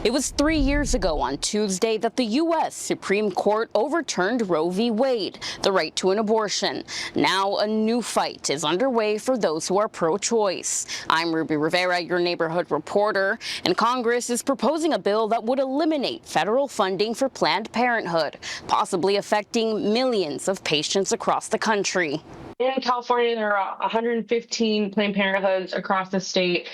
It was 3 years ago on Tuesday that the U.S. Supreme Court overturned Roe v. Wade, the right to an abortion. Now a new fight is underway for those who are pro-choice. I'm Ruby Rivera, your neighborhood reporter, and Congress is proposing a bill that would eliminate federal funding for Planned Parenthood, possibly affecting millions of patients across the country. In California, there are 115 Planned Parenthoods across the state.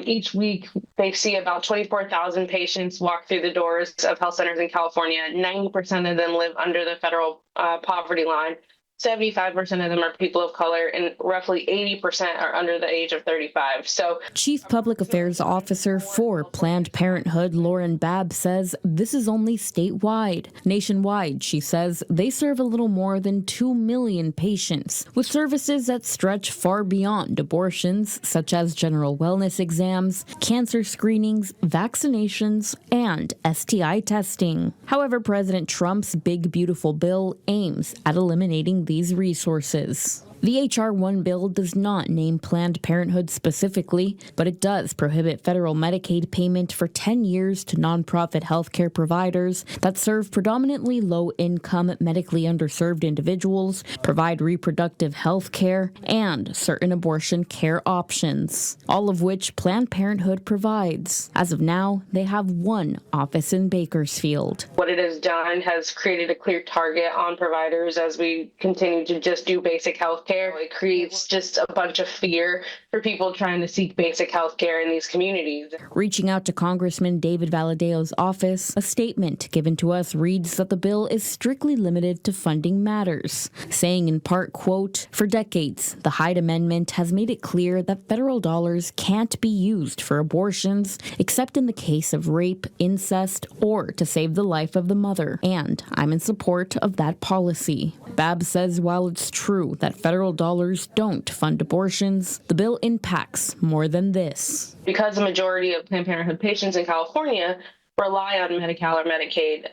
Each week, they see about 24,000 patients walk through the doors of health centers in California. 90% of them live under the federal poverty line. 75% of them are people of color, and roughly 80% are under the age of 35. So, Chief Public Affairs Officer for Planned Parenthood, Lauren Babb, says this is only statewide. Nationwide, she says, they serve a little more than 2 million patients, with services that stretch far beyond abortions, such as general wellness exams, cancer screenings, vaccinations, and STI testing. However, President Trump's Big Beautiful Bill aims at eliminating these resources. The H.R. 1 bill does not name Planned Parenthood specifically, but it does prohibit federal Medicaid payment for 10 years to nonprofit healthcare providers that serve predominantly low-income, medically underserved individuals, provide reproductive health care, and certain abortion care options, all of which Planned Parenthood provides. As of now, they have one office in Bakersfield. What it has done has created a clear target on providers as we continue to just do basic health care. It creates just a bunch of fear for people trying to seek basic health care in these communities. Reaching out to Congressman David Valadeo's office, a statement given to us reads that the bill is strictly limited to funding matters, saying in part, quote, "For decades, the Hyde Amendment has made it clear that federal dollars can't be used for abortions except in the case of rape, incest, or to save the life of the mother, and I'm in support of that policy." Babb says while it's true that federal dollars don't fund abortions, the bill impacts more than this. Because the majority of Planned Parenthood patients in California rely on Medi-Cal or Medicaid,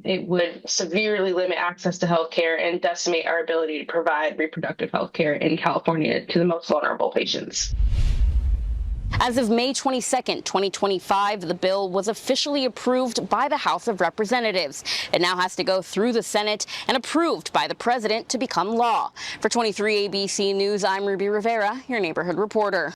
it would severely limit access to health care and decimate our ability to provide reproductive health care in California to the most vulnerable patients. As of May 22, 2025, the bill was officially approved by the House of Representatives. It now has to go through the Senate and approved by the president to become law. For 23 ABC News, I'm Ruby Rivera, your neighborhood reporter.